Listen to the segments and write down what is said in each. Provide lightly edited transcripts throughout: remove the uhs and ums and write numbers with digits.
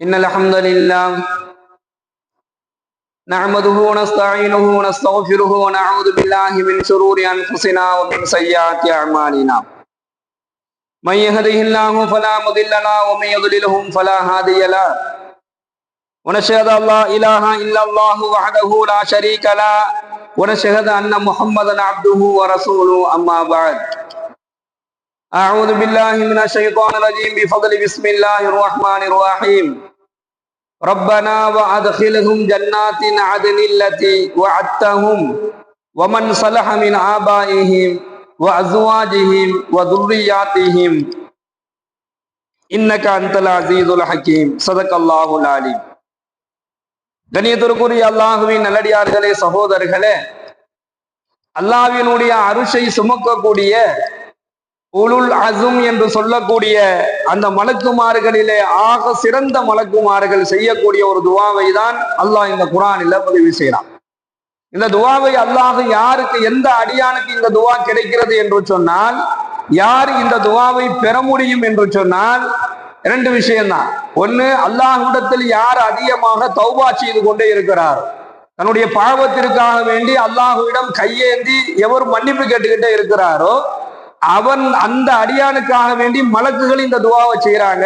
إن الحمد لله نحمده ونستعينه ونستغفره ونعوذ بالله من شرور أنفسنا ومن سيئات أعمالنا من يهده الله فلا مضل له ومن يضلله فلا هادي له ونشهد أن لا إله إلا الله وحده لا شريك له ونشهد أن محمدا عبده ورسوله أما بعد أعوذ بالله من الشيطان الرجيم بفضل بسم الله الرحمن الرحيم ربنا وأدخلهم جنات عدن التي وعدتهم ومن صلح من آبائهم وأزواجهم وذرياتهم إنك أنت العزيز الحكيم صدق الله العليم. கண்ணியத்திற்குரிய அல்லாஹுவின் நல்லடியார்களே, சகோதரர்களே, அல்லாஹ்வினுடைய அருஷை சுமக்கக்கூடிய உலுல் அஸும் என்று சொல்லக்கூடிய அந்த மலக்குமார்களிலே ஆக சிறந்த மலக்குமார்கள் செய்யக்கூடிய ஒரு துவாவை தான் அல்லாஹ் இந்த குர்ஆனில் பதிவு செய்யறான். இந்த துவாவை அல்லாஹ் யாருக்கு, எந்த அடியானுக்கு இந்த துவா கிடைக்கிறது என்று சொன்னால், யார் இந்த துவாவை பெற முடியும் என்று சொன்னால் இரண்டு விஷயம்தான். ஒண்ணு, அல்லாஹ்விடத்தில் யார் அதிகமாக தௌபா செய்து கொண்டே இருக்கிறார், தன்னுடைய பாவத்திற்காக வேண்டி அல்லாஹ்விடம் கையேந்தி எவர் மன்னிப்பு கேட்டுக்கிட்டே இருக்கிறாரோ அவன், அந்த அடியானுக்காக வேண்டி மலக்குகள் இந்த துவாவை செய்யறாங்க.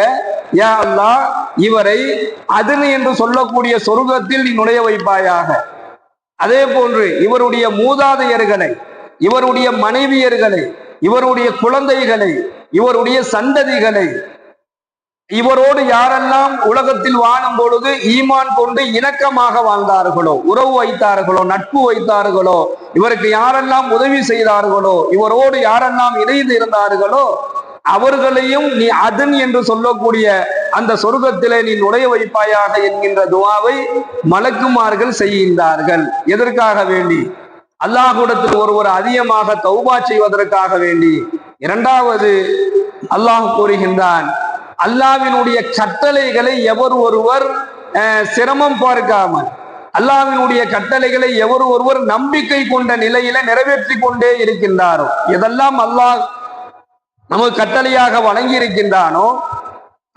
யா அல்லாஹ், இவரை அதுன் என்று சொல்லக்கூடிய சொர்க்கத்தில் நீ நுழைய வைப்பாயாக. அதே போன்று இவருடைய மூதாதையர்களை, இவருடைய மனைவியர்களை, இவருடைய குழந்தைகளை, இவருடைய சந்ததிகளை, இவரோடு யாரெல்லாம் உலகத்தில் வாழும் பொழுது ஈமான் கொண்டு இணக்கமாக வாழ்ந்தார்களோ, உறவு வைத்தார்களோ, நட்பு வைத்தார்களோ, இவருக்கு யாரெல்லாம் உதவி செய்தார்களோ, இவரோடு யாரெல்லாம் இணைந்து இருந்தார்களோ அவர்களையும் நீ அதன் என்று சொல்லக்கூடிய அந்த சொர்க்கத்திலே நீ நுழைய வைப்பாயாக என்கின்ற துவாவை மலக்குமார்கள் செய்கின்றார்கள். எதற்காக வேண்டி? அல்லாஹ்விடத்தில் ஒருவர் அதிகமாக தௌபா செய்வதற்காக வேண்டி. இரண்டாவது, அல்லாஹ் கூறுகின்றான், அல்லாஹ்வினுடைய கட்டளைகளை எவர் ஒருவர் சிரமம் பார்க்காமல், அல்லாஹ்வினுடைய கட்டளைகளை எவர் ஒருவர் நம்பிக்கை கொண்ட நிலையில நிறைவேற்றி கொண்டே இருக்கின்றாரோ, எதெல்லாம் அல்லாஹ் நமக்கு கட்டளையாக வழங்கி இருக்கின்றானோ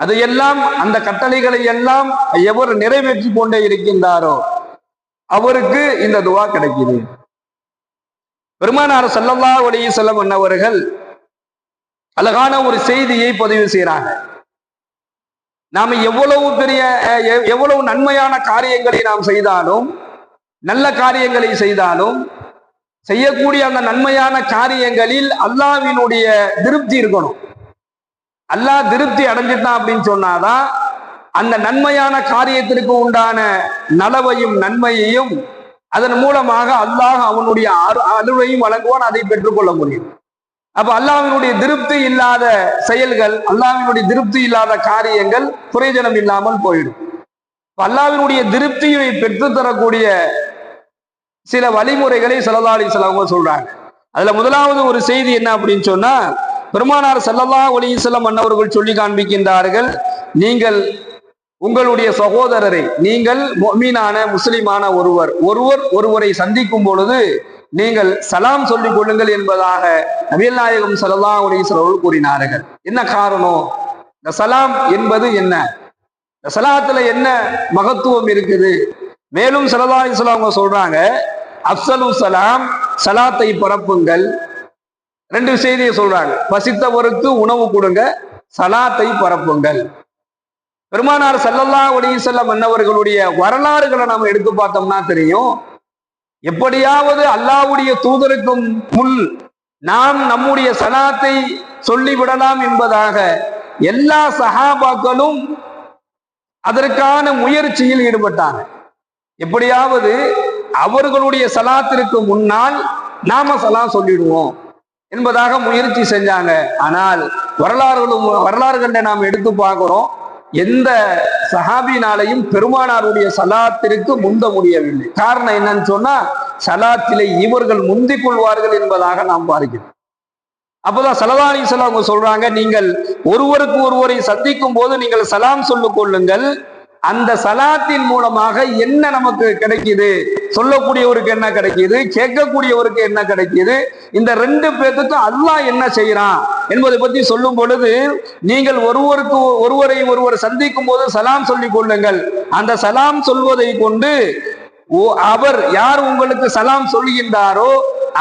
அதையெல்லாம், அந்த கட்டளைகளை எல்லாம் எவர் நிறைவேற்றி கொண்டே இருக்கின்றாரோ அவருக்கு இந்த துவா கிடைக்குது. பெருமானார் ஸல்லல்லாஹு அலைஹி வஸல்லம் அவர்கள் அழகான ஒரு செய்தியை பதிவு செய்யறாங்க. நாம எவ்வளவு நன்மையான காரியங்களை நாம் செய்தாலும், நல்ல காரியங்களை செய்தாலும், செய்யக்கூடிய அந்த நன்மையான காரியங்களில் அல்லாஹ்வினுடைய திருப்தி இருக்கணும். அல்லாஹ் திருப்தி அடைஞ்சிட்டான் அப்படின்னு சொன்னாதான் அந்த நன்மையான காரியத்திற்கு உண்டான நலவையும் நன்மையையும் அதன் மூலமாக அல்லாஹ் அவனுடைய அருளையும் வழங்குவான், அதை பெற்றுக்கொள்ள முடியும். அப்ப அல்லாஹ்வினுடைய திருப்தி இல்லாத செயல்கள், அல்லாஹ்வினுடைய திருப்தி இல்லாத காரியங்கள் பிரயோஜனம் இல்லாமல் போயிடும். அல்லாஹ்வினுடைய திருப்தியை பெற்று தரக்கூடிய சில வழிமுறைகளை ஸல்லல்லாஹு அலைஹி வஸல்லம் சொல்றாங்க. அதுல முதலாவது ஒரு செய்தி என்ன அப்படின்னு சொன்னா, பெருமானார் ஸல்லல்லாஹு அலைஹி வஸல்லம் அன்னவர்கள் சொல்லி காண்பிக்கின்றார்கள், நீங்கள் உங்களுடைய சகோதரரை, நீங்கள் முஃமினான முஸ்லிமான ஒருவரை சந்திக்கும் பொழுது நீங்கள் சலாம் சொல்லிக் கொள்ளுங்கள் என்பதாக நபிகள் நாயகம் ஸல்லல்லாஹு அலைஹி வஸல்லம் கூறினார்கள். என்ன காரணம்? இந்த சலாம் என்பது என்ன, இந்த சலாத்துல என்ன மகத்துவம் இருக்குது? மேலும் ஸல்லல்லாஹு அலைஹி வஸல்லம் சொல்றாங்க, அஃஸலு சலாம், சலாத்தை பரப்புங்கள். ரெண்டு செய்தியை சொல்றாங்க, பசித்தவருக்கு உணவு கொடுங்க, சலாத்தை பரப்புங்கள். பெருமானார் ஸல்லல்லாஹு அலைஹி வஸல்லம் அன்னவர்களுடைய வரலாறுகளை நாம் எடுத்து பார்த்தோம்னா தெரியும், எப்படியாவது அல்லாஹ்வுடைய தூதருக்கு முன் நாம் நம்முடைய சலாத்தை சொல்லிவிடலாம் என்பதாக எல்லா சஹாபாக்களும் அதற்கான முயற்சியில் ஈடுபட்டாங்க. எப்படியாவது அவர்களுடைய சலாத்திற்கு முன்னால் நாம சலாம் சொல்லிடுவோம் என்பதாக முயற்சி செஞ்சாங்க. ஆனால் வரலாறுகளை நாம் எடுத்து பார்க்கிறோம், எந்த சஹாபினாலையும் பெருமானாருடைய சலாத்திற்கு முந்த முடியவில்லை. காரணம் என்னன்னு சொன்னா, சலாத்திலே இவர்கள் முந்திக் கொள்வார்கள் என்பதாக நாம் பார்க்கிறோம். அப்பதான் ஸல்லல்லாஹு அலைஹி வஸல்லம் சொல்றாங்க, நீங்கள் ஒருவருக்கு ஒருவரை சந்திக்கும் போது நீங்கள் சலாம் சொல்லிக் கொள்ளுங்கள், அந்த சலாத்தின் மூலமாக என்ன நமக்கு கிடைக்குது, சொல்லக்கூடியவருக்கு என்ன கிடைக்குது, கேட்கக்கூடியவருக்கு என்ன கிடைக்குது, இந்த ரெண்டு பேர்த்துக்கும் அல்லாஹ் என்ன செய்யறான் என்பதை பத்தி சொல்லும் பொழுது, நீங்கள் ஒருவரை சந்திக்கும் போது சலாம் சொல்லிக் கொள்ளுங்கள். அந்த சலாம் சொல்வதை கொண்டு அவர் யார் உங்களுக்கு சலாம் சொல்லுகின்றாரோ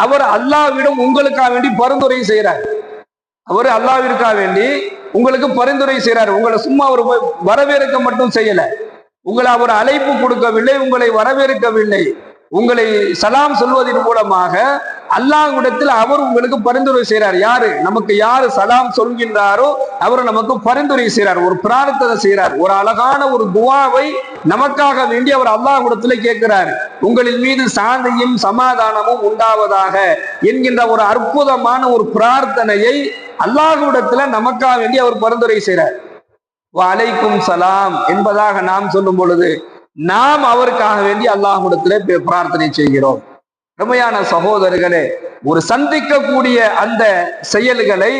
அவர் அல்லாஹ்விடம் உங்களுக்காக வேண்டி பரிந்துரை செய்கிறார். அவர் அல்லாஹ்விற்காக வேண்டி உங்களுக்கு பரிந்துரை செய்கிறார். உங்களை சும்மா அவர் வரவேற்க மட்டும் செய்யல, உங்களை அவர் அழைப்பு கொடுக்கவில்லை, உங்களை வரவேற்கவில்லை. உங்களை சலாம் சொல்வதன் மூலமாக அல்லாஹ்விடத்தில் அவர் உங்களுக்கு பரிந்துரை செய்கிறார். நமக்கு யாரு சலாம் சொல்கின்றாரோ அவர் நமக்கு பரிந்துரை செய்கிறார், ஒரு பிரார்த்தனை செய்கிறார், ஒரு அழகான ஒரு துவாவை நமக்காக வேண்டி அவர் அல்லாஹ்விடத்துல கேட்கிறார். உங்களின் மீது சாந்தியும் சமாதானமும் உண்டாவதாக என்கின்ற ஒரு அற்புதமான ஒரு பிரார்த்தனையை அல்லாஹ்விடத்துல நமக்காக வேண்டி அவர் பரிந்துரை செய்கிறார். வலைக்கும் சலாம் என்பதாக நாம் சொல்லும் பொழுது நாம் அவருக்காக வேண்டி அல்லாஹ்விடத்திலே பிரார்த்தனை செய்கிறோம். உண்மையான சகோதரர்களே, ஒரு சந்திக்கக்கூடிய அந்த செயல்களை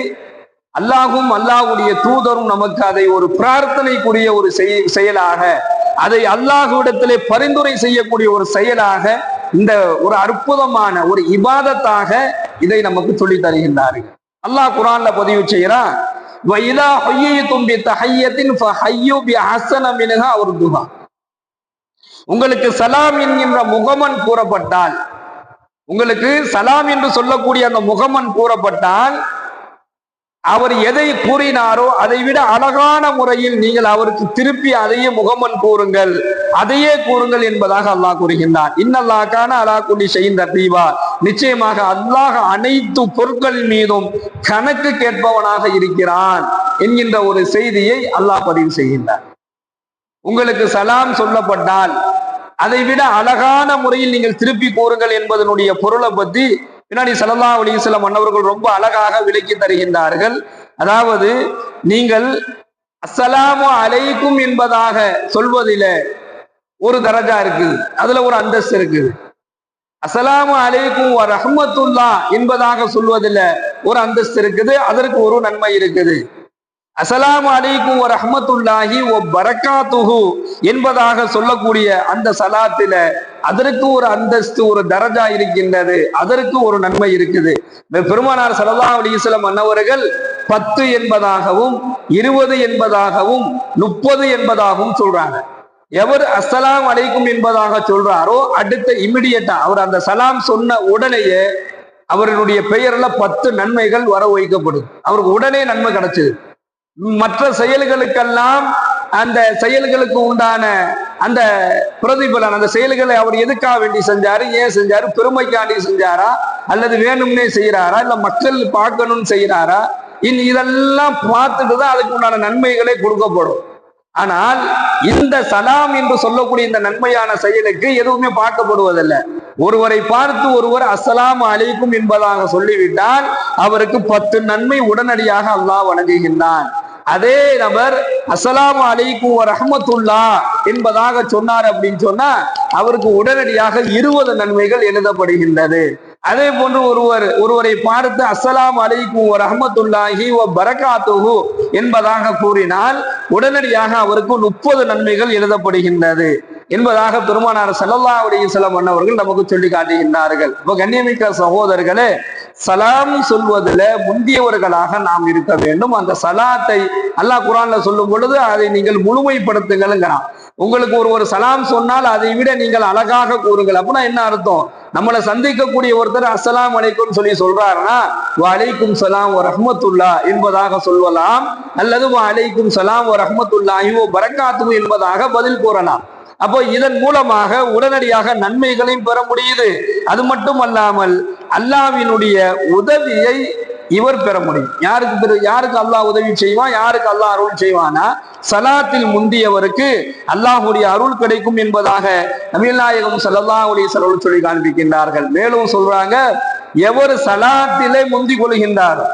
அல்லாஹும் அல்லாஹ்வுடைய தூதரும் நமக்கு அதை ஒரு பிரார்த்தனைக்குரிய ஒரு செயலாக, அதை அல்லாஹ்விடத்திலே பரிந்துரை செய்யக்கூடிய ஒரு செயலாக, இந்த ஒரு அற்புதமான ஒரு இபாதத்தாக இதை நமக்கு சொல்லி தருகின்றார்கள். அல்லாஹ் குர்ஆன்ல பதிவு செய்கிறான், وَإِذَا حُيِّيتُمْ بِتَحِيَّةٍ فَحَيُّوا بِأَحْسَنَ مِنْهَا أَوْ رُدُّوهَا. உங்களுக்கு சலாம் என்கின்ற முகமன் கூறப்பட்டால், உங்களுக்கு சலாம் என்று சொல்லக்கூடிய அந்த முகமன் கூறப்பட்டால், அவர் எதை கூறினாரோ அதை விட அழகான முறையில் நீங்கள் அவருக்கு திருப்பி அதையே முகமன் கூறுங்கள், அதையே கூறுங்கள் என்பதாக அல்லாஹ் கூறுகின்றான். இன்னல்லாஹ் கான அலா குல்லி ஷைஇன் ரகீபா. நிச்சயமாக அல்லாஹ் அனைத்து பொருட்களின் மீதும் கணக்கு கேட்பவனாக இருக்கிறான் என்கின்ற ஒரு செய்தியை அல்லாஹ் பதிவு செய்கின்றார். உங்களுக்கு சலாம் சொல்லப்பட்டால் அதை விட அழகான முறையில் நீங்கள் திருப்பி கூறுங்கள் என்பதனுடைய பொருளை பத்தி பின்னாடி ஸல்லல்லாஹு அலைஹி வஸல்லம் அன்னவர்கள் ரொம்ப அழகாக விளக்கி தருகின்றார்கள். அதாவது நீங்கள் அஸ்ஸலாமு அலைக்கும் என்பதாக சொல்வதில ஒரு தரஜா இருக்குது, அதுல ஒரு அந்தஸ்து இருக்குது. அஸ்ஸலாமு அலைக்கும் வ ரஹ்மத்துல்லாஹ் என்பதாக சொல்வதில் ஒரு அந்தஸ்து இருக்குது, அதற்கு ஒரு நன்மை இருக்குது. அஸ்ஸலாமு அலைக்கும் வ ரஹ்மத்துல்லாஹி வ பரக்காத்துஹு என்பதாக சொல்லக்கூடிய அந்த சலாத்தில அதற்கு ஒரு அந்தஸ்து, ஒரு தரஜா இருக்கின்றது, அதற்கு ஒரு நன்மை இருக்குது. பெருமானார் ஸல்லல்லாஹு அலைஹி வஸல்லம் அன்னவர்கள் 10 என்பதாகவும் 20 என்பதாகவும் 30 என்பதாகவும் சொல்றாங்க. எவர் அஸ்ஸலாம் அலைக்கும் என்பதாக சொல்றாரோ அடுத்த இமிடியேட்டா அவர் அந்த சலாம் சொன்ன உடனேயே அவர்களுடைய பெயர்ல 10 நன்மைகள் வர வைக்கப்படும். அவருக்கு உடனே நன்மை கிடைச்சது. மற்ற செயல்களுக்கெல்லாம் அந்த செயல்களுக்கு உண்டான அந்த பிரதிபலன், அந்த செயல்களை அவர் எதுக்காக வேண்டி செஞ்சாரு, ஏன் செஞ்சாரு, பெருமைக்காண்டி செஞ்சாரா அல்லது வேணும்னே செய்யறாரா இல்ல மக்கள் பார்க்கணும்னு செய்யறாரா, இதெல்லாம் பார்த்துட்டு தான் அதுக்கு உண்டான நன்மைகளே கொடுக்கப்படும். ஆனால் இந்த சலாம் என்று சொல்லக்கூடிய இந்த நன்மையான செயலுக்கு எதுவுமே பார்க்கப்படுவதில்லை. ஒருவரை பார்த்து ஒருவர் அஸ்ஸலாமு அலைக்கும் என்பதாக சொல்லிவிட்டால் அவருக்கு 10 நன்மை உடனடியாக அல்லாஹ் வழங்குகின்றான். அதே நபர் அஸ்ஸலாமு அலைக்கும் வ ரஹ்மத்துல்லாஹ் என்பதாக சொன்னார் அப்படின்னு சொன்னா அவருக்கு உடனடியாக 20 நன்மைகள் எழுதப்படுகின்றது. அதே போன்று ஒருவரை பார்த்து அஸ்ஸலாமு அலைக்கும் வ ரஹ்மத்துல்லாஹி வ பரக்காத்துஹு என்பதாக கூறினால் உடனடியாக அவருக்கு 30 நன்மைகள் எழுதப்படுகின்றது என்பதாக பெருமானார் ஸல்லல்லாஹு அலைஹி வஸல்லம் அன்னவர்கள் நமக்கு சொல்லி காட்டுகின்றார்கள். இப்போ கண்ணியமிக்க சகோதரர்களே, சலாம் சொல்வதில் முந்தியவர்களாக நாம் இருக்க வேண்டும். அந்த சலாத்தை அல்லாஹ் குர்ஆன்ல சொல்லும் பொழுது அதை நீங்கள் முழுமைப்படுத்துங்கள்ங்கிறான். உங்களுக்கு ஒரு சலாம் சொன்னால் அதை விட நீங்கள் அழகாக கூறுங்கள். அப்படின்னா என்ன அர்த்தம்? நம்மளை சந்திக்கக்கூடிய ஒருத்தர் அஸ்ஸலாமு அலைக்கும் சொல்லி சொல்றாருன்னா வ அலைக்கும் ஸலாம் வ ரஹ்மத்துல்லாஹ் என்பதாக சொல்லலாம், அல்லது வ அலைக்கும் ஸலாம் வ ரஹ்மத்துல்லாஹி வ பரக்காத்துஹு என்பதாக பதில் கூறலாம். அப்போ இதன் மூலமாக உடனடியாக நன்மைகளையும் பெற முடியுது. அது மட்டுமல்லாமல் அல்லாஹ்வினுடைய உதவியை இவர் பெற முடியும். யாருக்கு அல்லாஹ் உதவி செய்வான், யாருக்கு அல்லாஹ் அருள் செய்வானா, சலாத்தில் முந்தியவருக்கு அல்லாஹ்வுடைய அருள் கிடைக்கும் என்பதாக நபிகள் நாயகம் ஸல்லல்லாஹு அலைஹி வஸல்லம் சொல்லி காண்பிக்கின்றார்கள். மேலும் சொல்றாங்க, எவர் சலாத்திலே முந்தி கொள்கின்றாரோ,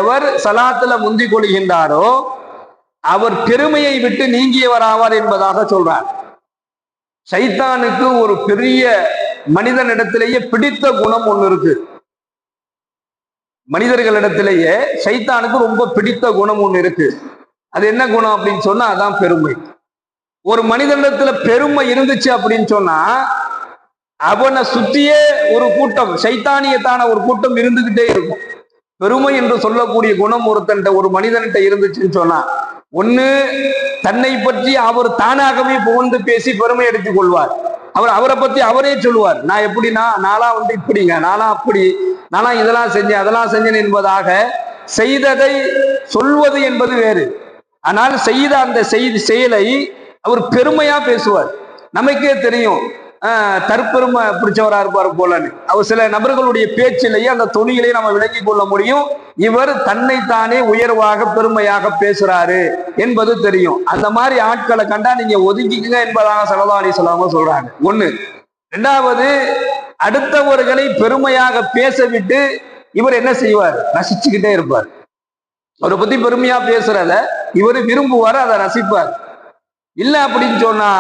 எவர் சலாத்துல முந்தி கொள்கின்றாரோ அவர் பெருமையை விட்டு நீங்கியவராவார் என்பதாக சொல்றார். ஷைத்தானுக்கு ஒரு பெரிய மனிதனிடத்திலேயே பிடித்த குணம் ஒண்ணு இருக்கு. மனிதர்களிடத்திலேயே ஷைத்தானுக்கு ரொம்ப பிடித்த குணம் ஒண்ணு இருக்கு. அது என்ன குணம் அப்படின்னு சொன்னா அதான் பெருமை. ஒரு மனிதனிடத்துல பெருமை இருந்துச்சு அப்படின்னு சொன்னா அவனை சுத்தியே ஒரு கூட்டம், சைத்தானியத்தான ஒரு கூட்டம் இருந்துகிட்டே இருக்கும். பெருமை என்று சொல்லக்கூடிய குணம் ஒரு மனிதன்கிட்ட இருந்துச்சுன்னு சொன்னா, ஒண்ணு தன்னை பற்றி அவர் தானாகவே புகழ்ந்து பேசி பெருமை எடுத்துக் கொள்வார். அவரை பத்தி அவரே சொல்லுவார், நான் எப்படின்னா நானா இப்படிங்க, நானா அப்படி, நானா இதெல்லாம் செஞ்சேன் அதெல்லாம் செஞ்சேன் என்பதாக செய்ததை சொல்வது என்பது வேறு. ஆனால் செய்த அந்த செயலை அவர் பெருமையா பேசுவார். நமக்கே தெரியும் தற்பெருமை பிடிச்சவரா இருப்பார் போலன்னு. அவர் சில நபர்களுடைய பேச்சிலேயே அந்த தொனியிலேயே நம்ம விளங்கிக் கொள்ள முடியும், இவர் தன்னைத்தானே உயர்வாக பெருமையாக பேசுறாரு என்பது தெரியும். அந்த மாதிரி ஆட்களை கண்டா நீங்க ஒதுக்கிக்குங்க என்பதாக ஸல்லல்லாஹு அலைஹி வஸல்லம் சொல்றாங்க. ஒண்ணு. இரண்டாவது, அடுத்தவர்களை பெருமையாக பேச விட்டு இவர் என்ன செய்வார்? ரசிச்சுக்கிட்டே இருப்பார். அவரை பத்தி பெருமையா பேசுறத இவர் விரும்புவார், அதை ரசிப்பார். இல்ல அப்படின்னு சொன்னா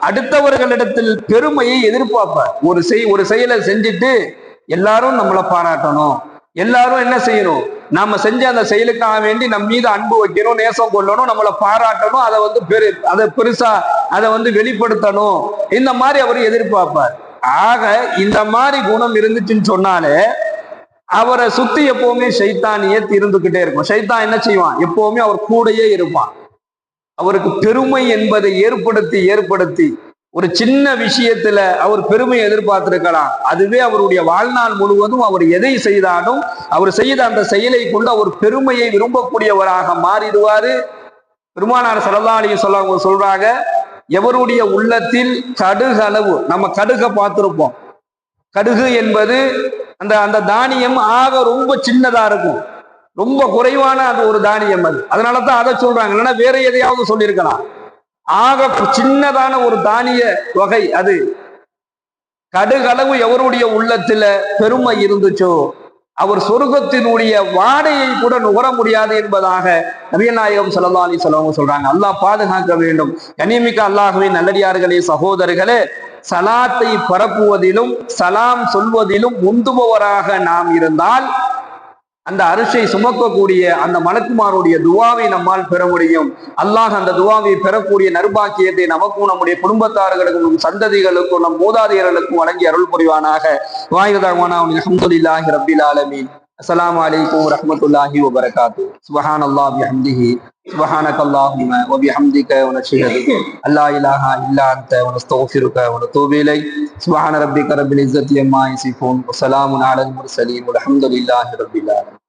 அடுத்தவர்களிடத்தில் பெருமையை எதிர்பார்ப்பார். ஒரு செயலை செஞ்சுட்டு எல்லாரும் நம்மளை பாராட்டணும், எல்லாரும் என்ன செய்யணும், நாம செஞ்ச அந்த செயலுக்காக வேண்டி நம் மீது அன்பு வைக்கணும், நேசம் கொள்ளணும், நம்மளை பாராட்டணும், அதை பெருசா அதை வெளிப்படுத்தணும், இந்த மாதிரி அவர் எதிர்பார்ப்பார். ஆக இந்த மாதிரி குணம் இருந்துச்சுன்னு சொன்னாலே அவரை சுத்தி எப்பவுமே சைத்தானியே இருந்துகிட்டே இருக்கும். சைத்தான் என்ன செய்வான்? எப்பவுமே அவர் கூடையே இருப்பான். அவருக்கு பெருமை என்பதை ஏற்படுத்தி ஒரு சின்ன விஷயத்துல அவர் பெருமை எதிர்பார்த்திருக்கலாம். அதுவே அவருடைய வாழ்நாள் முழுவதும் அவர் எதை செய்தாலும் அவர் செய்த அந்த செயலை கொண்டு அவர் பெருமையை விரும்பக்கூடியவராக மாறிடுவாரு. பெருமானார் ஸல்லல்லாஹு அலைஹி வஸல்லம் சொல்றாங்க, எவருடைய உள்ளத்தில் கடுகளவு, நம்ம கடுகை பார்த்திருப்போம், கடுகு என்பது அந்த தானியம் ஆக ரொம்ப சின்னதா இருக்கும், ரொம்ப குறைவான அது ஒரு தானியம். அதனாலதான் அதை சொல்றாங்க, இல்லைன்னா வேற எதையாவது சொல்லியிருக்கலாம். ஆக சின்னதான ஒரு தானிய வகை அது. கடுகளவு எவருடைய உள்ளத்துல பெருமை இருந்துச்சோ அவர் சொர்க்கத்தினுடைய வாடையை கூட நுகர முடியாது என்பதாக நபிகள் நாயகம் ஸல்லல்லாஹு அலைஹி வஸல்லம் சொல்றாங்க. அல்லாஹ் பாதுகாக்க வேண்டும். கண்ணியமிக்க அல்லாஹ்வின் நல்லடியார்களே, சகோதரர்களே, சலாத்தை பரப்புவதிலும் சலாம் சொல்வதிலும் முந்துபவராக நாம் இருந்தால் அந்த அரிசை சுமக்கக்கூடிய அந்த மலக்குமாருடைய துவாவை நம்மால் பெற முடியும். அல்லாஹ் அந்த துவாவை பெறக்கூடிய நற்பாக்கியத்தை நமக்கும் நம்முடைய குடும்பத்தார்களுக்கும் நம் சந்ததிகளுக்கும் நம் மூதாதையர்களுக்கும் வழங்கி அருள் புரிவானாக. வாய்தா அல்ஹம்துலில்லாஹி ரப்பில் ஆலமீன். அஸ்ஸலாமு அலைக்கும் வரஹ்மத்துல்லாஹி வபரகாத்துஹு. சுப்ஹானல்லாஹி வபிஹம்திஹி சுப்ஹானக்கல்லாஹும்ம வபிஹம்திக வனஷ்ஹது அல்லா இலாஹா இல்லா அன்த வனஸ்தக்ஃபிருக வனதூபு இலைக். சுப்ஹான ரப்பிக ரப்பில் இஸ்ஸத்தி அம்மா யசிஃபூன் வ ஸலாமுன் அலல் முர்ஸலீன் வல்ஹம்துலில்லாஹி ரப்பில் ஆலமீன்.